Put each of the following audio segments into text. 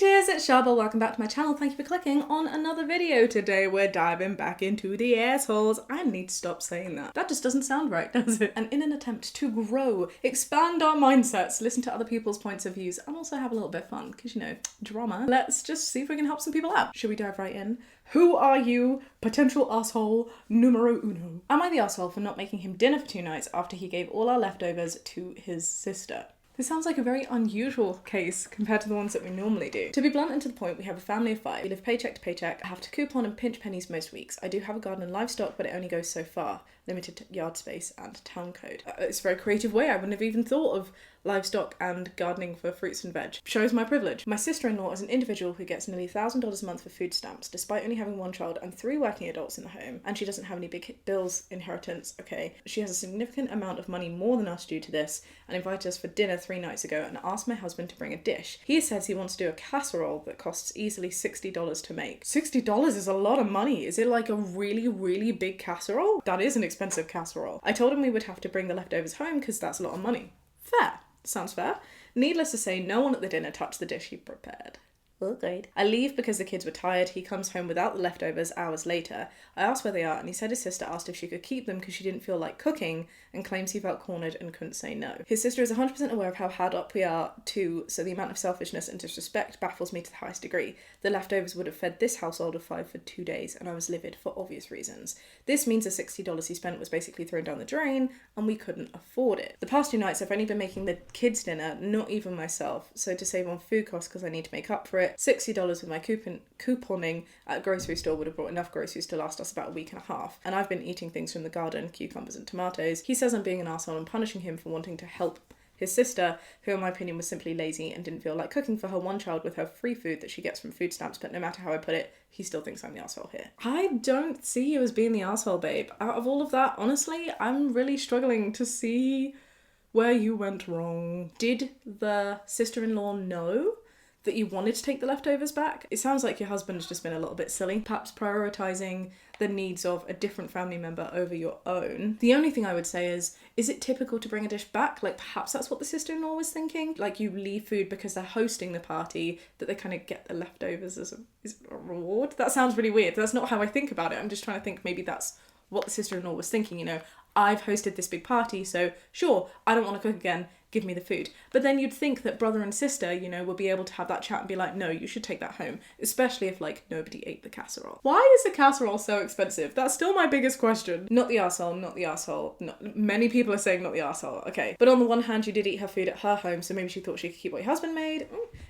cheers, it's Shaaba. Welcome back to my channel. Thank you for clicking on another video. Today we're diving back into the assholes. I need to stop saying that. That just doesn't sound right, does it? And in an attempt to grow, expand our mindsets, listen to other people's points of views, and also have a little bit of fun, because you know, drama. Let's just see if we can help some people out. Should we dive right in? Who are you, potential asshole numero uno? Am I the asshole for not making him dinner for 2 nights after he gave all our leftovers to his sister? This sounds like a very unusual case compared to the ones that we normally do. To be blunt and to the point, we have a family of 5. We live paycheck to paycheck. I have to coupon and pinch pennies most weeks. I do have a garden and livestock, but it only goes so far. Limited yard space and town code. It's a very creative way. I wouldn't have even thought of livestock and gardening for fruits and veg. Shows my privilege. My sister-in-law is an individual who gets nearly $1,000 a month for food stamps, despite only having 1 child and 3 working adults in the home, and she doesn't have any big bills, inheritance, okay. She has a significant amount of money more than us due to this, and invited us for dinner 3 nights ago and asked my husband to bring a dish. He says he wants to do a casserole that costs easily $60 to make. $60 is a lot of money. Is it like a really, really big casserole? That is an expensive casserole. I told him we would have to bring the leftovers home because that's a lot of money. Fair. Sounds fair. Needless to say, no one at the dinner touched the dish he prepared. Okay. I leave because the kids were tired. He comes home without the leftovers hours later. I asked where they are and he said his sister asked if she could keep them because she didn't feel like cooking and claims he felt cornered and couldn't say no. His sister is 100% aware of how hard up we are too, so the amount of selfishness and disrespect baffles me to the highest degree. The leftovers would have fed this household of 5 for 2 days and I was livid for obvious reasons. This means the $60 he spent was basically thrown down the drain and we couldn't afford it. The past 2 nights I've only been making the kids dinner, not even myself, so to save on food costs because I need to make up for it, $60 with my couponing at a grocery store would have brought enough groceries to last us about a week and a half. And I've been eating things from the garden, cucumbers and tomatoes. He says I'm being an arsehole and punishing him for wanting to help his sister, who in my opinion was simply lazy and didn't feel like cooking for her 1 child with her free food that she gets from food stamps, but no matter how I put it, he still thinks I'm the arsehole here. I don't see you as being the arsehole, babe. Out of all of that, honestly, I'm really struggling to see where you went wrong. Did the sister-in-law know that you wanted to take the leftovers back? It sounds like your husband's just been a little bit silly, perhaps prioritising the needs of a different family member over your own. The only thing I would say is it typical to bring a dish back? Like perhaps that's what the sister-in-law was thinking? Like you leave food because they're hosting the party, that they kind of get the leftovers as a reward? That sounds really weird. That's not how I think about it. I'm just trying to think maybe that's what the sister-in-law was thinking, you know, I've hosted this big party, so sure, I don't want to cook again, give me the food. But then you'd think that brother and sister, you know, would be able to have that chat and be like, no, you should take that home, especially if like nobody ate the casserole. Why is the casserole so expensive? That's still my biggest question. Not the arsehole, not the arsehole. Not, many people are saying not the arsehole, okay. But on the one hand, you did eat her food at her home, so maybe she thought she could keep what your husband made.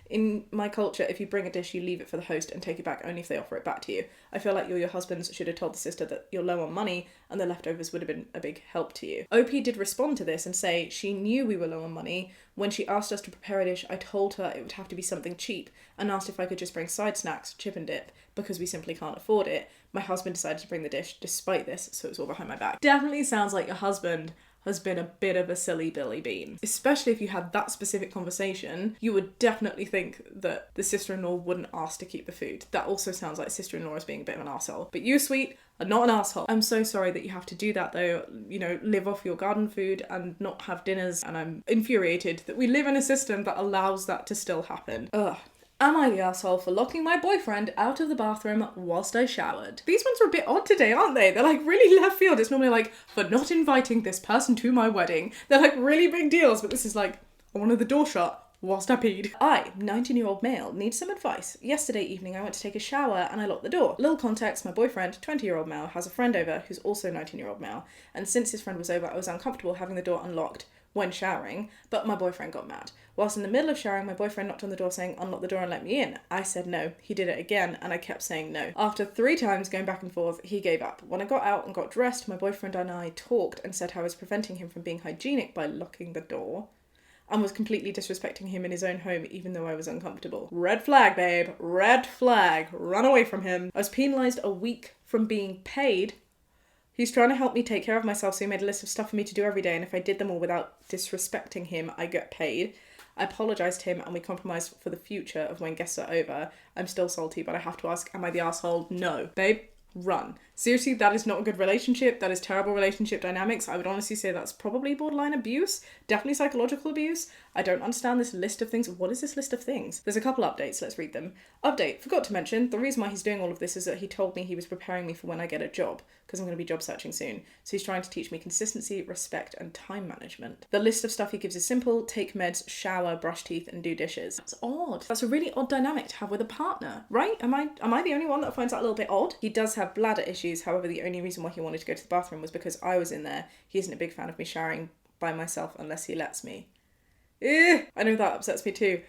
In my culture, if you bring a dish, you leave it for the host and take it back only if they offer it back to you. I feel like your husbands should have told the sister that you're low on money and the leftovers would have been a big help to you. OP did respond to this and say she knew we were low on money. When she asked us to prepare a dish, I told her it would have to be something cheap and asked if I could just bring side snacks, chip and dip, because we simply can't afford it. My husband decided to bring the dish despite this, so it was all behind my back. Definitely sounds like your husband has been a bit of a silly Billy Bean. Especially if you had that specific conversation, you would definitely think that the sister-in-law wouldn't ask to keep the food. That also sounds like sister-in-law is being a bit of an arsehole. But you, sweet, are not an arsehole. I'm so sorry that you have to do that though, you know, live off your garden food and not have dinners, and I'm infuriated that we live in a system that allows that to still happen. Ugh. Am I the arsehole for locking my boyfriend out of the bathroom whilst I showered? These ones are a bit odd today, aren't they? They're like really left field. It's normally like, for not inviting this person to my wedding. They're like really big deals, but this is like, I wanted the door shut whilst I peed. I, 19-year-old male, need some advice. Yesterday evening I went to take a shower and I locked the door. Little context, my boyfriend, 20-year-old male, has a friend over who's also 19-year-old male, and since his friend was over I was uncomfortable having the door unlocked when showering, but my boyfriend got mad. Whilst in the middle of showering, my boyfriend knocked on the door saying, unlock the door and let me in. I said no. He did it again, and I kept saying no. After 3 times going back and forth, he gave up. When I got out and got dressed, my boyfriend and I talked and said how I was preventing him from being hygienic by locking the door, and was completely disrespecting him in his own home even though I was uncomfortable. Red flag, babe. Red flag. Run away from him. I was penalised a week from being paid. He's trying to help me take care of myself, so he made a list of stuff for me to do every day, and if I did them all without disrespecting him, I get paid. I apologised to him and we compromised for the future of when guests are over. I'm still salty, but I have to ask, am I the arsehole? No. Babe, run. Seriously, that is not a good relationship. That is terrible relationship dynamics. I would honestly say that's probably borderline abuse, definitely psychological abuse. I don't understand this list of things. What is this list of things? There's a couple updates. Let's read them. Update. Forgot to mention, the reason why he's doing all of this is that he told me he was preparing me for when I get a job, because I'm going to be job searching soon. So he's trying to teach me consistency, respect, and time management. The list of stuff he gives is simple: take meds, shower, brush teeth, and do dishes. That's odd. That's a really odd dynamic to have with a partner, right? Am I the only one that finds that a little bit odd? He does have bladder issues. However, the only reason why he wanted to go to the bathroom was because I was in there. He isn't a big fan of me showering by myself unless he lets me. I know that upsets me too.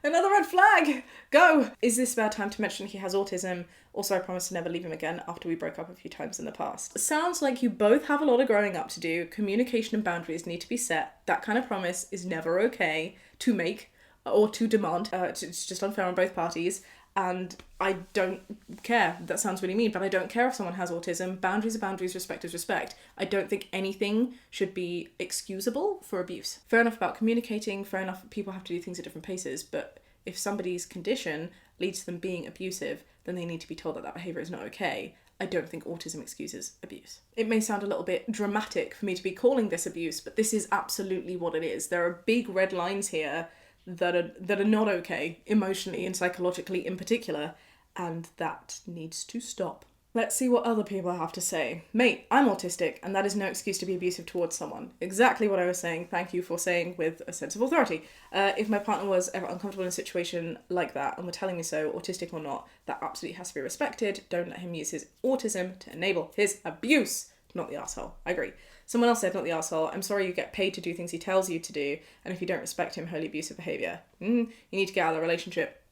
Another red flag! Go! Is this a bad time to mention he has autism? Also, I promise to never leave him again after we broke up a few times in the past. Sounds like you both have a lot of growing up to do. Communication and boundaries need to be set. That kind of promise is never okay to make or to demand. It's just unfair on both parties. And I don't care. That sounds really mean, but I don't care if someone has autism. Boundaries are boundaries, respect is respect. I don't think anything should be excusable for abuse. Fair enough about communicating, fair enough people have to do things at different paces, but if somebody's condition leads to them being abusive, then they need to be told that that behaviour is not okay. I don't think autism excuses abuse. It may sound a little bit dramatic for me to be calling this abuse, but this is absolutely what it is. There are big red lines here that are not okay, emotionally and psychologically in particular, and that needs to stop. Let's see what other people have to say. Mate, I'm autistic, and that is no excuse to be abusive towards someone. Exactly what I was saying. Thank you for saying with a sense of authority. If my partner was ever uncomfortable in a situation like that and were telling me so, autistic or not, that absolutely has to be respected. Don't let him use his autism to enable his abuse. Not the arsehole. I agree. Someone else said, not the arsehole. I'm sorry you get paid to do things he tells you to do, and if you don't respect him, wholly abusive behaviour. You need to get out of the relationship.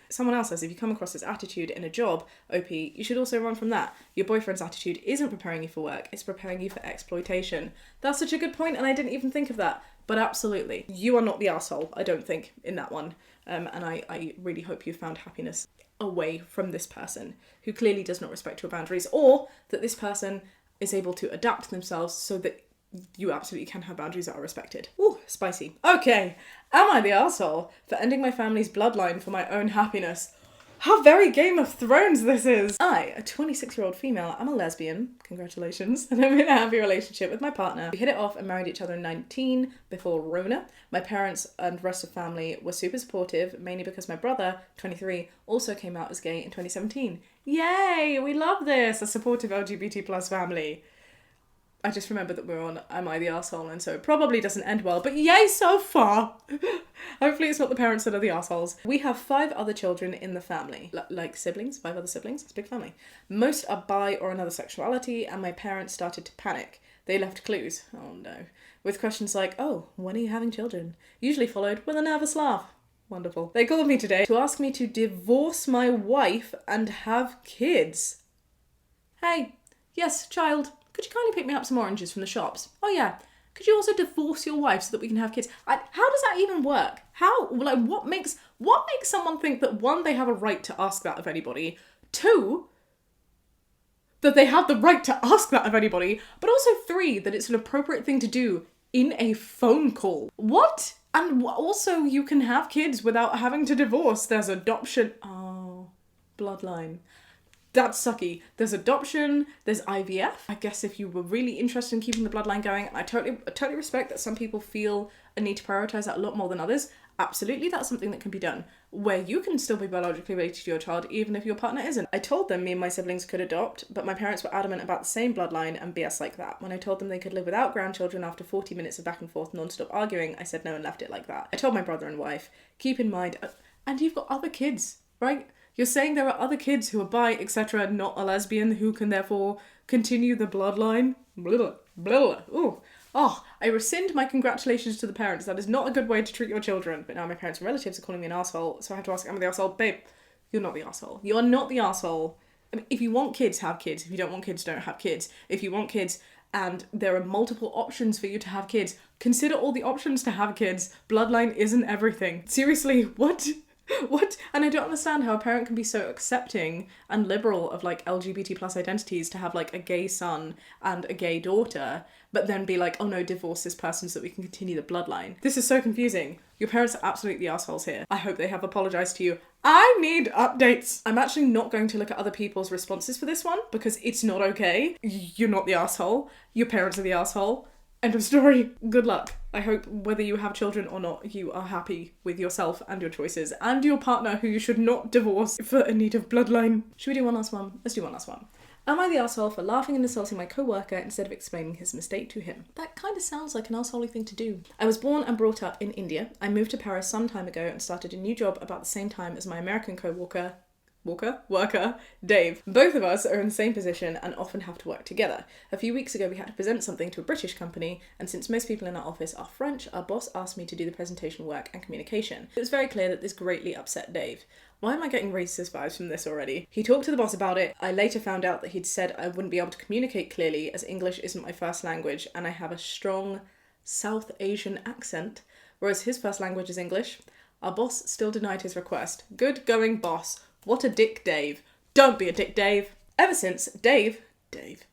Someone else says, if you come across this attitude in a job, OP, you should also run from that. Your boyfriend's attitude isn't preparing you for work, it's preparing you for exploitation. That's such a good point, and I didn't even think of that. But absolutely, you are not the arsehole, I don't think, in that one. And I really hope you found happiness away from this person who clearly does not respect your boundaries, or that this person is able to adapt themselves so that you absolutely can have boundaries that are respected. Ooh, spicy. Okay, am I the arsehole for ending my family's bloodline for my own happiness? How very Game of Thrones this is! I, a 26-year-old female, am a lesbian, congratulations, and I'm in a happy relationship with my partner. We hit it off and married each other in 19 before Rona. My parents and rest of family were super supportive, mainly because my brother, 23, also came out as gay in 2017. Yay! We love this! A supportive LGBT plus family. I just remember that we're on Am I the Arsehole, and so it probably doesn't end well, but yay so far! Hopefully it's not the parents that are the assholes. We have 5 other children in the family. Like siblings, 5 other siblings, it's a big family. Most are bi or another sexuality, and my parents started to panic. They left clues, oh no, with questions like, oh, when are you having children? Usually followed with a nervous laugh. Wonderful. They called me today to ask me to divorce my wife and have kids. Hey, yes, child. Could you kindly pick me up some oranges from the shops? Oh yeah. Could you also divorce your wife so that we can have kids? How does that even work? What makes someone think that 1, they have a right to ask that of anybody, 2, that they have the right to ask that of anybody, but also 3, that it's an appropriate thing to do in a phone call? What? And also you can have kids without having to divorce. There's adoption. Oh, bloodline. That's sucky. There's adoption, there's IVF. I guess if you were really interested in keeping the bloodline going, I totally respect that some people feel a need to prioritise that a lot more than others. Absolutely, that's something that can be done, where you can still be biologically related to your child even if your partner isn't. I told them me and my siblings could adopt, but my parents were adamant about the same bloodline and BS like that. When I told them they could live without grandchildren after 40 minutes of back and forth non-stop arguing, I said no and left it like that. I told my brother and wife, keep in mind, and you've got other kids, right? You're saying there are other kids who are bi, etc., not a lesbian, who can therefore continue the bloodline? Blah, blah. Ooh. Oh, I rescind my congratulations to the parents. That is not a good way to treat your children. But now my parents and relatives are calling me an arsehole, so I have to ask, am I the arsehole? Babe, you're not the arsehole. You are not the arsehole. I mean, if you want kids, have kids. If you don't want kids, don't have kids. If you want kids and there are multiple options for you to have kids, consider all the options to have kids. Bloodline isn't everything. Seriously, what? What? And I don't understand how a parent can be so accepting and liberal of like LGBT plus identities to have like a gay son and a gay daughter, but then be like, oh no, divorce this person so that we can continue the bloodline. This is so confusing. Your parents are absolutely assholes here. I hope they have apologised to you. I need updates. I'm actually not going to look at other people's responses for this one because it's not okay. You're not the asshole. Your parents are the asshole. End of story. Good luck. I hope whether you have children or not, you are happy with yourself and your choices and your partner, who you should not divorce for a need of bloodline. Should we do one last one? Let's do one last one. Am I the arsehole for laughing and insulting my co-worker instead of explaining his mistake to him? That kind of sounds like an arsehole thing to do. I was born and brought up in India. I moved to Paris some time ago and started a new job about the same time as my American co-worker, Dave. Both of us are in the same position and often have to work together. A few weeks ago we had to present something to a British company, and since most people in our office are French, our boss asked me to do the presentation work and communication. It was very clear that this greatly upset Dave. Why am I getting racist vibes from this already? He talked to the boss about it. I later found out that he'd said I wouldn't be able to communicate clearly as English isn't my first language and I have a strong South Asian accent, whereas his first language is English. Our boss still denied his request. Good going, boss. What a dick, Dave. Don't be a dick, Dave. Ever since, Dave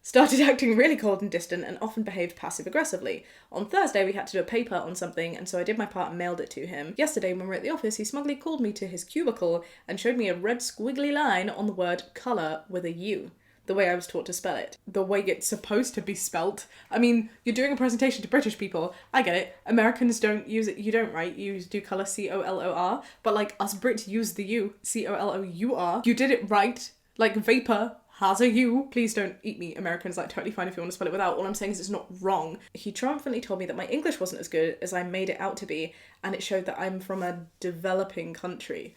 started acting really cold and distant and often behaved passive-aggressively. On Thursday, we had to do a paper on something, and so I did my part and mailed it to him. Yesterday, when we were at the office, he smugly called me to his cubicle and showed me a red squiggly line on the word colour with a U. The way I was taught to spell it. The way it's supposed to be spelt. I mean, you're doing a presentation to British people. I get it. Americans don't use it. You don't, right? You do colour C-O-L-O-R. But like us Brits use the U. C-O-L-O-U-R. You did it right. Like vapor has a U. Please don't eat me, Americans. Like, totally fine if you want to spell it without. All I'm saying is it's not wrong. He triumphantly told me that my English wasn't as good as I made it out to be, and it showed that I'm from a developing country.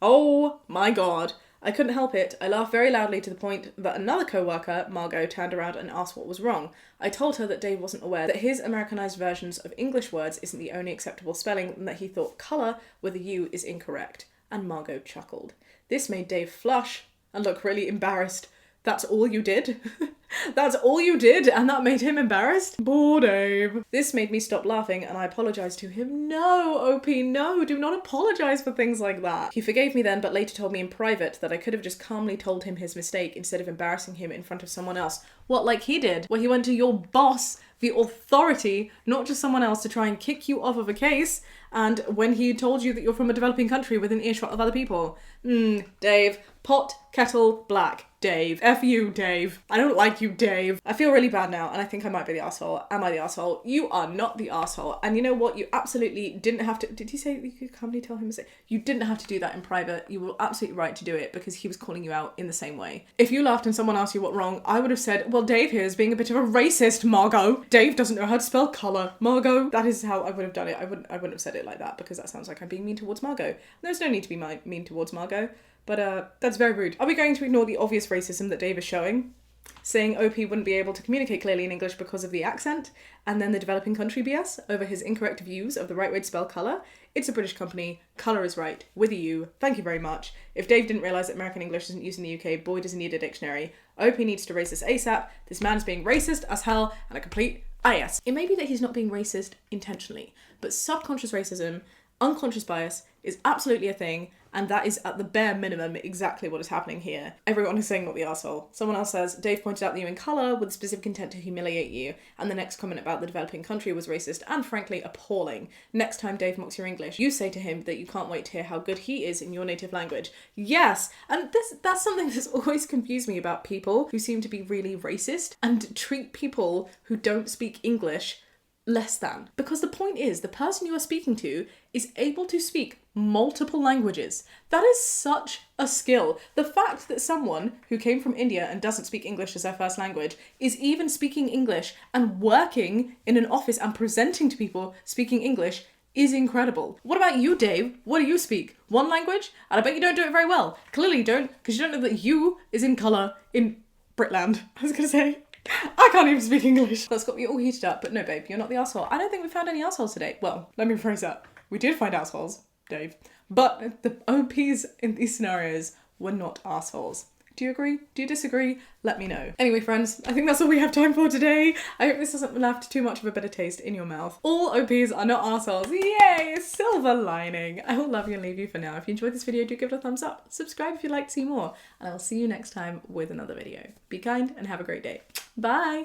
Oh my god. I couldn't help it. I laughed very loudly to the point that another co-worker, Margot, turned around and asked what was wrong. I told her that Dave wasn't aware that his Americanized versions of English words isn't the only acceptable spelling and that he thought colour with a U is incorrect. And Margot chuckled. This made Dave flush and look really embarrassed. That's all you did? That's all you did, and that made him embarrassed? Poor Dave. This made me stop laughing, and I apologised to him. No, OP, no, do not apologise for things like that. He forgave me then, but later told me in private that I could have just calmly told him his mistake instead of embarrassing him in front of someone else. What, like he did? Where he went to your boss, the authority, not just someone else, to try and kick you off of a case, and when he told you that you're from a developing country within earshot of other people. Dave. Pot, kettle, black. Dave. F you, Dave. I don't like you, Dave. I feel really bad now, and I think I might be the arsehole. Am I the arsehole? You are not the arsehole. And you know what? You absolutely didn't have to... Did he say you could calmly tell him? You didn't have to do that in private. You were absolutely right to do it because he was calling you out in the same way. If you laughed and someone asked you what wrong, I would have said, well, Dave here is being a bit of a racist, Margot. Dave doesn't know how to spell colour, Margot. That is how I would have done it. I wouldn't have said it like that because that sounds like I'm being mean towards Margot. There's no need to be mean towards Margot. But that's very rude. Are we going to ignore the obvious racism that Dave is showing? Saying OP wouldn't be able to communicate clearly in English because of the accent, and then the developing country BS over his incorrect views of the right way to spell colour? It's a British company. Colour is right. With a U. Thank you very much. If Dave didn't realise that American English isn't used in the UK, boy does he need a dictionary. OP needs to erase this ASAP. This man is being racist as hell and a complete IS. It may be that he's not being racist intentionally, but subconscious racism, unconscious bias, is absolutely a thing, and that is at the bare minimum exactly what is happening here. Everyone is saying not the arsehole. Someone else says, Dave pointed out that you in colour with specific intent to humiliate you, and the next comment about the developing country was racist and frankly appalling. Next time Dave mocks your English, you say to him that you can't wait to hear how good he is in your native language. Yes, and that's something that's always confused me about people who seem to be really racist and treat people who don't speak English less than. Because the point is, the person you are speaking to is able to speak multiple languages. That is such a skill. The fact that someone who came from India and doesn't speak English as their first language is even speaking English and working in an office and presenting to people speaking English is incredible. What about you, Dave? What do you speak? One language? And I bet you don't do it very well. Clearly you don't, because you don't know that you is in colour in Britland. I was gonna say. I can't even speak English. That's got me all heated up, but no, babe, you're not the arsehole. I don't think we found any assholes today. Well, let me rephrase that. We did find assholes, Dave, but the OPs in these scenarios were not assholes. Do you agree? Do you disagree? Let me know. Anyway, friends, I think that's all we have time for today. I hope this hasn't left too much of a bitter taste in your mouth. All OPs are not assholes. Yay! Silver lining. I will love you and leave you for now. If you enjoyed this video, do give it a thumbs up. Subscribe if you'd like to see more. And I will see you next time with another video. Be kind and have a great day. Bye!